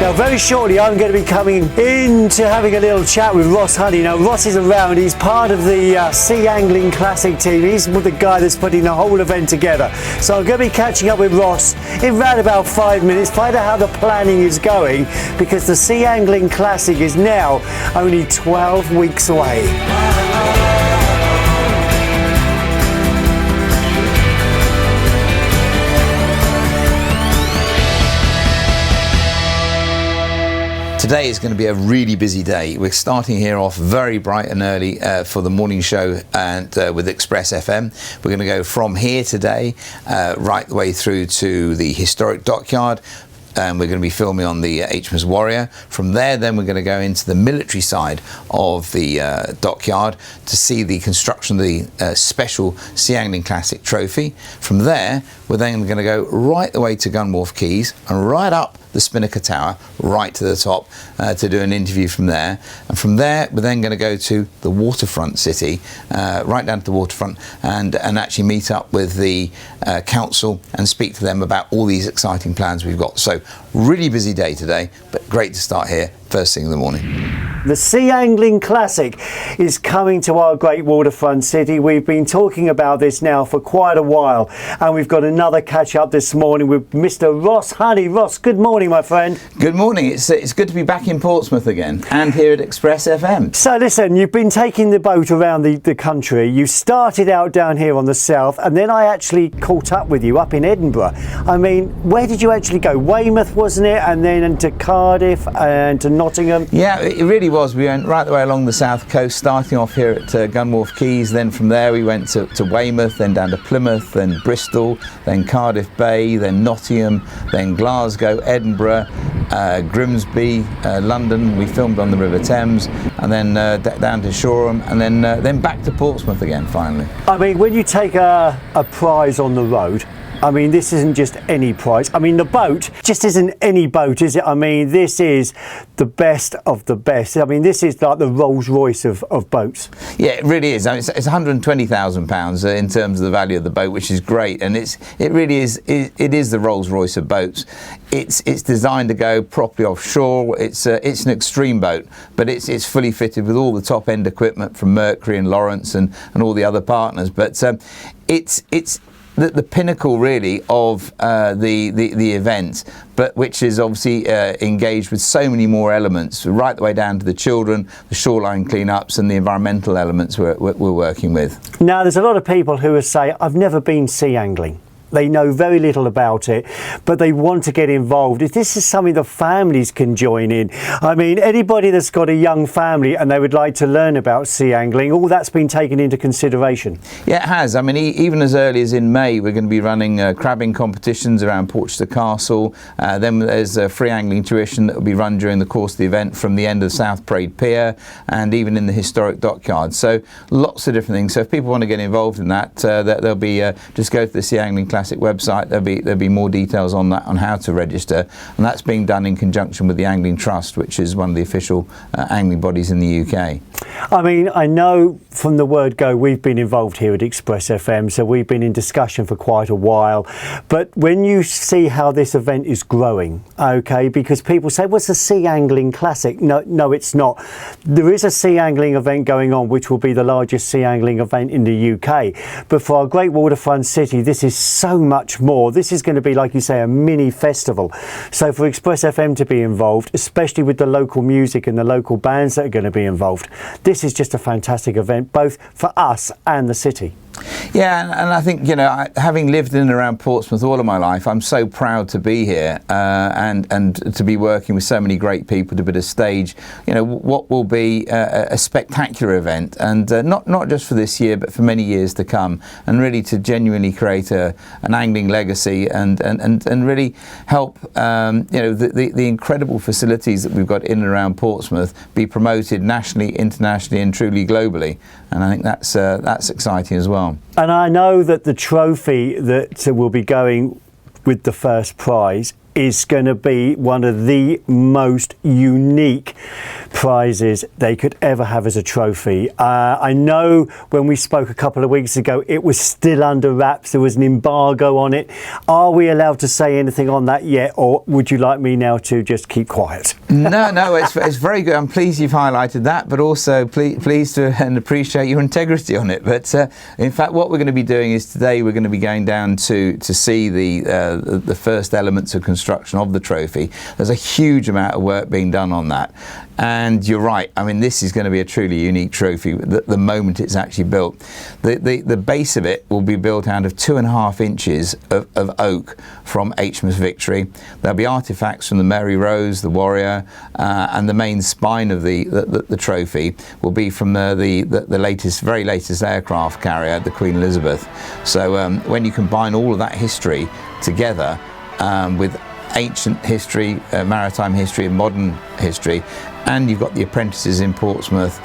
Now, very shortly, I'm going to be coming into having a little chat with Ross Honey. Now, Ross is around. He's part of the Sea Angling Classic team. He's the guy that's putting the whole event together. So I'm going to be catching up with Ross in around about 5 minutes, find out how the planning is going, because the Sea Angling Classic is now only 12 weeks away. Today is going to be a really busy day. We're starting here off very bright and early for the morning show and with Express FM. We're going to go from here today right the way through to the historic dockyard. And we're going to be filming on the HMS Warrior. From there, then we're going to go into the military side of the dockyard to see the construction of the special Sea Angling Classic trophy. From there, we're then going to go right the way to Gunwharf Quays and right up the Spinnaker Tower, right to the top to do an interview from there. And from there, we're then going to go to the waterfront city, right down to the waterfront, and actually meet up with the council and speak to them about all these exciting plans we've got. So really busy day today, but great to start here first thing in the morning. The Sea Angling Classic is coming to our great waterfront city. We've been talking about this now for quite a while, and we've got another catch up this morning with Mr. Ross Honey. Ross, good morning, my friend. Good morning. It's good to be back in Portsmouth again and here at Express FM. So listen, you've been taking the boat around the country. You started out down here on the south, and then I actually caught up with you up in Edinburgh. I mean, where did you actually go? Weymouth, wasn't it? And then into Cardiff and to Nottingham. Yeah, it really was. We went right the way along the south coast, starting off here at Gunwharf Quays. Then from there we went to Weymouth, then down to Plymouth, then Bristol, then Cardiff Bay, then Nottingham, then Glasgow, Edinburgh, Grimsby, London. We filmed on the River Thames, and then down to Shoreham, and then back to Portsmouth again finally. I mean, when you take a prize on the road, I mean, this isn't just any prize. I mean, the boat just isn't any boat, is it? I mean, this is the best of the best. I mean, this is like the Rolls Royce of boats. Yeah, it really is. I mean, it's £120,000 in terms of the value of the boat, which is great. And it really is. It is the Rolls Royce of boats. It's designed to go properly offshore. It's an extreme boat, but it's fully fitted with all the top end equipment from Mercury and Lawrence and all the other partners. But it's the pinnacle really of the event, but which is obviously engaged with so many more elements, right the way down to the children, the shoreline cleanups and the environmental elements we're working with. Now, there's a lot of people who will say, I've never been sea angling. They know very little about it, but they want to get involved. If this is something the families can join in, I mean, anybody that's got a young family and they would like to learn about sea angling, all that's been taken into consideration. Yeah, it has. I mean, even as early as in May, we're going to be running crabbing competitions around Portchester Castle. Then there's a free angling tuition that will be run during the course of the event from the end of South Parade Pier and even in the historic dockyard. So lots of different things. So if people want to get involved in that, there'll be just go to the Sea Angling Classic website. There'll be more details on that, on how to register, and that's being done in conjunction with the Angling Trust, which is one of the official angling bodies in the UK. I mean, I know from the word go we've been involved here at Express FM, so we've been in discussion for quite a while, but when you see how this event is growing, okay, because people say, what's the Sea Angling Classic? No, it's not. There is a sea angling event going on, which will be the largest sea angling event in the UK, but for our great waterfront city, this is so much more. This is going to be, like you say, a mini festival. So for Express FM to be involved, especially with the local music and the local bands that are going to be involved, this is just a fantastic event, both for us and the city. Yeah, and I think, you know, having lived in and around Portsmouth all of my life, I'm so proud to be here and to be working with so many great people to be to stage, you know, what will be a spectacular event, and not just for this year, but for many years to come, and really to genuinely create an angling legacy and really help, you know, the incredible facilities that we've got in and around Portsmouth be promoted nationally, internationally, and truly globally. And I think that's exciting as well. And I know that the trophy that will be going with the first prize is going to be one of the most unique prizes they could ever have as a trophy. I know when we spoke a couple of weeks ago, it was still under wraps. There was an embargo on it. Are we allowed to say anything on that yet, or would you like me now to just keep quiet? No, it's very good. I'm pleased you've highlighted that, but also pleased to and appreciate your integrity on it. But in fact, what we're going to be doing is today we're going to be going down to see the first elements of construction of the trophy. There's a huge amount of work being done on that. And you're right. I mean, this is going to be a truly unique trophy the moment it's actually built. The base of it will be built out of 2.5 inches of oak from HMS Victory. There'll be artifacts from the Mary Rose, the Warrior, and the main spine of the trophy will be from the very latest aircraft carrier, the Queen Elizabeth. So when you combine all of that history together with ancient history, maritime history, and modern history, and you've got the apprentices in Portsmouth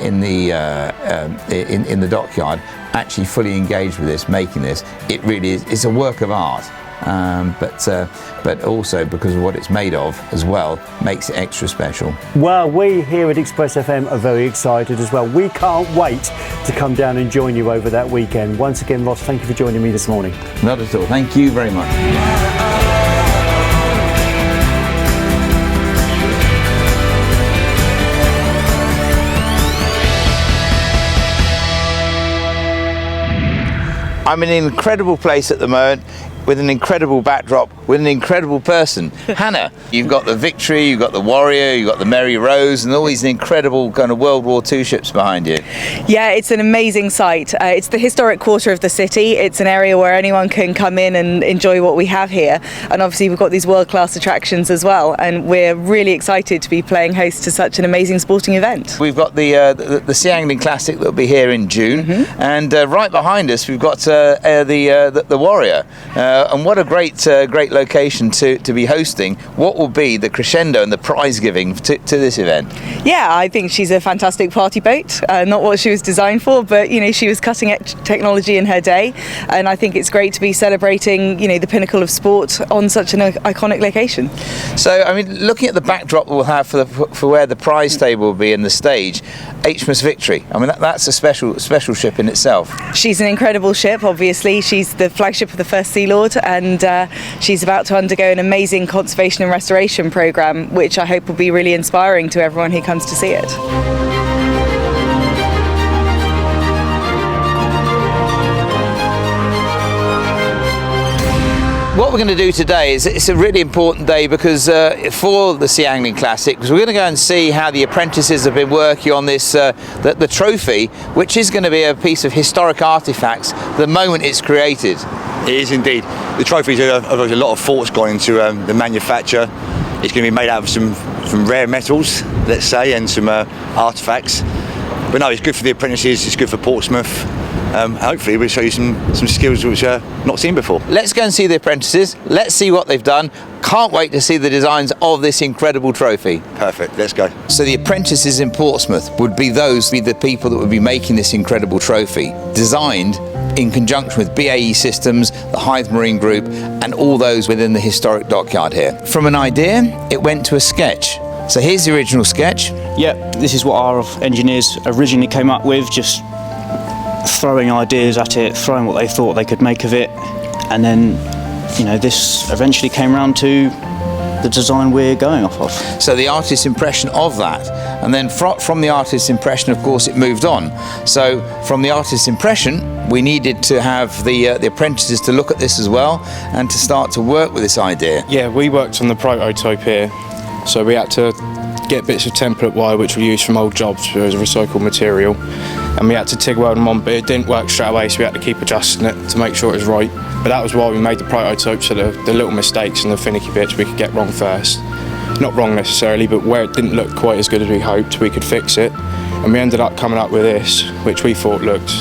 in the dockyard actually fully engaged with this, making this. It really is. It's a work of art, but also because of what it's made of as well makes it extra special. Well, we here at Express FM are very excited as well. We can't wait to come down and join you over that weekend. Once again, Ross, thank you for joining me this morning. Not at all. Thank you very much. I'm in an incredible place at the moment, with an incredible backdrop, with an incredible person. Hannah, you've got the Victory, you've got the Warrior, you've got the Mary Rose, and all these incredible kind of World War II ships behind you. Yeah, it's an amazing site. It's the historic quarter of the city. It's an area where anyone can come in and enjoy what we have here. And obviously we've got these world-class attractions as well. And we're really excited to be playing host to such an amazing sporting event. We've got the Sea Angling Classic that will be here in June. And right behind us we've got the Warrior. And what a great location to be hosting what will be the crescendo and the prize giving to this event. Yeah, I think she's a fantastic party boat. Not what she was designed for, but you know, she was cutting edge technology in her day, and I think it's great to be celebrating, you know, the pinnacle of sport on such an iconic location. So I mean, looking at the backdrop we'll have for where the prize table will be and the stage, HMS Victory. I mean, that's a special ship in itself. She's an incredible ship. Obviously, she's the flagship of the First Sea Lord, and she's about to undergo an amazing conservation and restoration programme, which I hope will be really inspiring to everyone who comes to see it. What we're going to do today is it's a really important day because for the Sea Angling Classic, because we're going to go and see how the apprentices have been working on this the trophy, which is going to be a piece of historic artifacts the moment it's created. It is indeed. The trophies a lot of thought's gone into the manufacture. It's going to be made out of some rare metals, let's say, and some artifacts. But no, it's good for the apprentices. It's good for Portsmouth. Hopefully we'll show you some skills which are not seen before. Let's go and see the apprentices. Let's see what they've done. Can't wait to see the designs of this incredible trophy. Perfect, let's go. So the apprentices in Portsmouth would be the people that would be making this incredible trophy, designed in conjunction with BAE Systems, the Hythe Marine Group, and all those within the historic dockyard here. From an idea, it went to a sketch. So here's the original sketch. Yeah, this is what our engineers originally came up with, just throwing ideas at it, throwing what they thought they could make of it, and then, you know, this eventually came around to the design we're going off of. So the artist's impression of that, and then from the artist's impression, of course, it moved on. So from the artist's impression, we needed to have the apprentices to look at this as well and to start to work with this idea. Yeah, we worked on the prototype here, so we had to get bits of template wire which we used from old jobs as recycled material, and we had to TIG weld them on, but it didn't work straight away, so we had to keep adjusting it to make sure it was right. But that was why we made the prototype, so the little mistakes and the finicky bits we could get wrong first. Not wrong necessarily, but where it didn't look quite as good as we hoped, we could fix it. And we ended up coming up with this, which we thought looked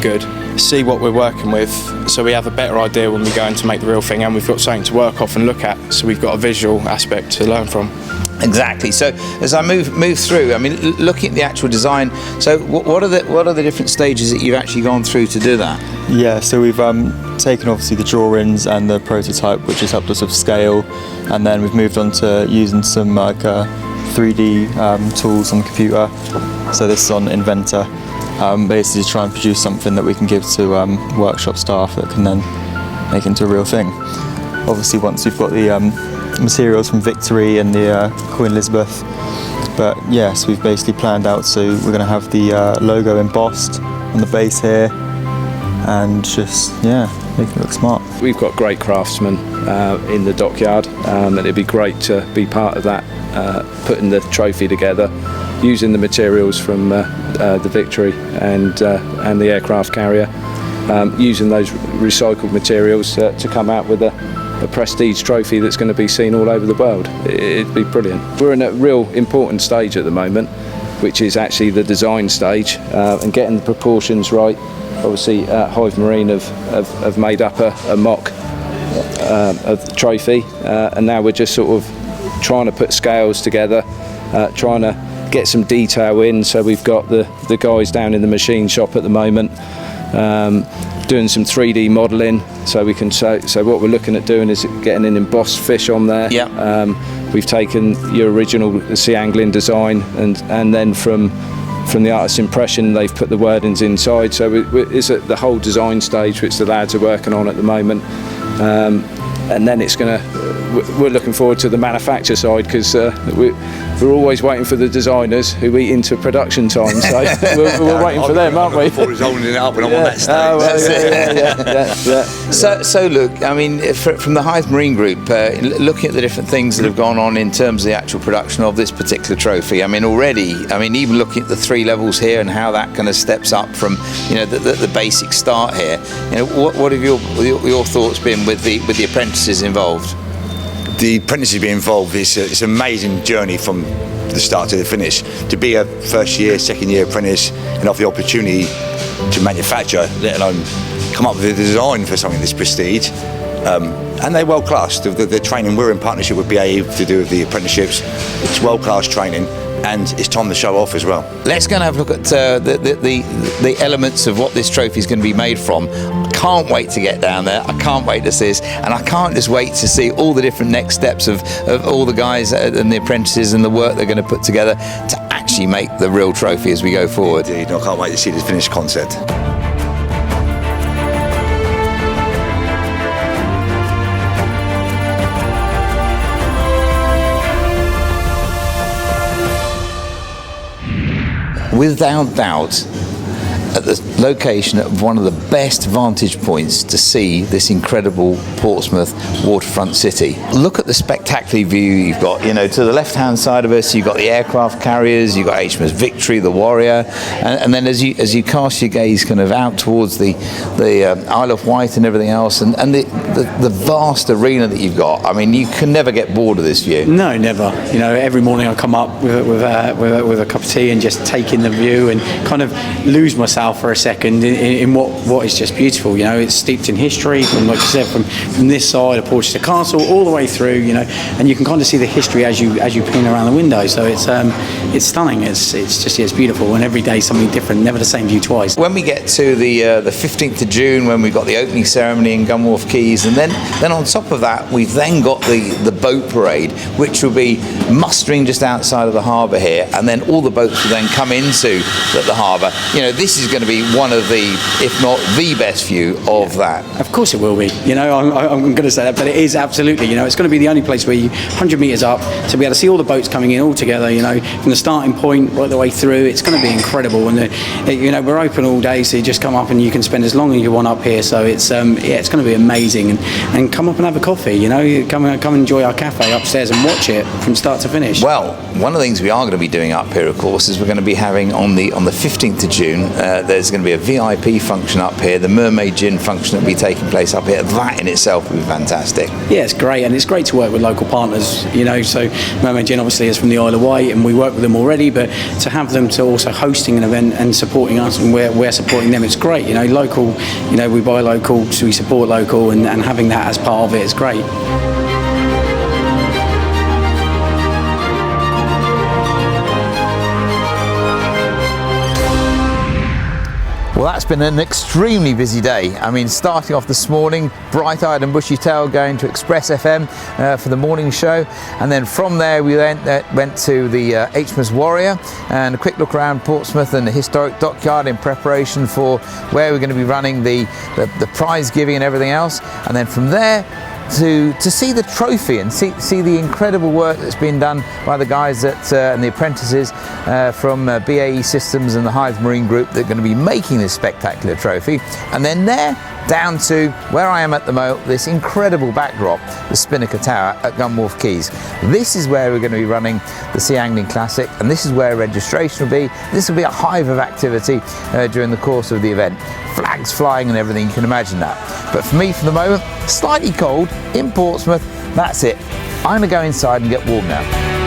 good. See what we're working with, so we have a better idea when we go in to make the real thing, and we've got something to work off and look at, so we've got a visual aspect to learn from. Exactly. So as I move through, I mean, looking at the actual design, so what are the different stages that you've actually gone through to do that? Yeah, so we've taken obviously the drawings and the prototype, which has helped us with scale, and then we've moved on to using some 3D tools on the computer. So this is on Inventor. Basically try and produce something that we can give to workshop staff that can then make into a real thing. Obviously once we've got the materials from Victory and the Queen Elizabeth, but yes, we've basically planned out, so we're going to have the logo embossed on the base here and just, yeah, make it look smart. We've got great craftsmen in the dockyard, and it'd be great to be part of that, putting the trophy together, using the materials from the Victory and the aircraft carrier, using those recycled materials to come out with a prestige trophy that's going to be seen all over the world. It'd be brilliant. We're in a real important stage at the moment, which is actually the design stage, and getting the proportions right. Obviously Hive Marine have made up a mock of the trophy, and now we're just sort of trying to put scales together, trying to get some detail in. So we've got the guys down in the machine shop at the moment, doing some 3D modelling, so we can so what we're looking at doing is getting an embossed fish on there. We've taken your original sea angling design, and then from the artist's impression they've put the wordings inside, so it's at the whole design stage which the lads are working on at the moment, and then we're looking forward to the manufacture side, because we're always waiting for the designers who eat into production time, so we're waiting for them, aren't we? He's holding it up when I'm on that stage. So look, I mean, from the Hive Marine Group, looking at the different things that have gone on in terms of the actual production of this particular trophy, I mean, already, even looking at the 3 levels here and how that kind of steps up from, the basic start here, what have your thoughts been with the apprentices involved? The apprentices being involved it's an amazing journey from the start to the finish. To be a first year, second year apprentice and have the opportunity to manufacture, let alone come up with a design for something this prestige, and they're world class. The training, we're in partnership with BAE to do with the apprenticeships. It's world class training, and it's time to show off as well. Let's go and have a look at the elements of what this trophy is going to be made from. I can't wait to get down there. I can't wait to see this, and I can't just wait to see all the different next steps of all the guys and the apprentices and the work they're going to put together to actually make the real trophy as we go forward. Indeed, I can't wait to see the finished concept. Without doubt, at the location of one of the best vantage points to see this incredible Portsmouth waterfront city. Look at the spectacular view you've got. To the left-hand side of us, you've got the aircraft carriers, you've got HMS Victory, the Warrior, and then as you cast your gaze kind of out towards the Isle of Wight and everything else, and the vast arena that you've got. I mean, you can never get bored of this view. No, never. Every morning I come up with a cup of tea and just take in the view and kind of lose myself for a second in what is just beautiful. It's steeped in history, from, like you said, from this side of Portsmouth Castle all the way through. And you can kind of see the history as you pin around the window. So it's stunning. It's beautiful, and every day something different. Never the same view twice. When we get to the 15th of June, when we've got the opening ceremony in Gunwharf Quays, and then on top of that, we've then got the boat parade, which will be mustering just outside of the harbour here, and then all the boats will then come into the harbour. This is going to be one of the, if not the best view of that. Of course it will be. I'm going to say that, but it is absolutely. It's going to be the only place where 100 metres up, to be able to see all the boats coming in all together. From the starting point right the way through. It's going to be incredible, and we're open all day, so you just come up and you can spend as long as you want up here. So it's it's going to be amazing, and come up and have a coffee. Come and enjoy our cafe upstairs and watch it from start to finish. Well, one of the things we are going to be doing up here, of course, is we're going to be having on the 15th of June. There's going to be a VIP function up here, the Mermaid Gin function that will be taking place up here. That in itself will be fantastic. Yeah, it's great, and it's great to work with local partners, so Mermaid Gin obviously is from the Isle of Wight, and we work with them already, but to have them to also hosting an event and supporting us, and we're supporting them, it's great. Local, we buy local, so we support local, and having that as part of it is great. Well, that's been an extremely busy day. I mean, starting off this morning, bright-eyed and bushy-tailed, going to Express FM for the morning show, and then from there we went to the HMS Warrior and a quick look around Portsmouth and the historic dockyard in preparation for where we're going to be running the prize giving and everything else, and then from there to see the trophy and see the incredible work that's been done by the guys and the apprentices from BAE Systems and the Hythe Marine Group that are going to be making this spectacular trophy, and then there down to where I am at the moment, this incredible backdrop, the Spinnaker Tower at Gunwharf Quays. This is where we're going to be running the Sea Angling Classic, and this is where registration will be. This will be a hive of activity during the course of the event. Flags flying and everything, you can imagine that. But for me, for the moment, slightly cold in Portsmouth. That's it. I'm going to go inside and get warm now.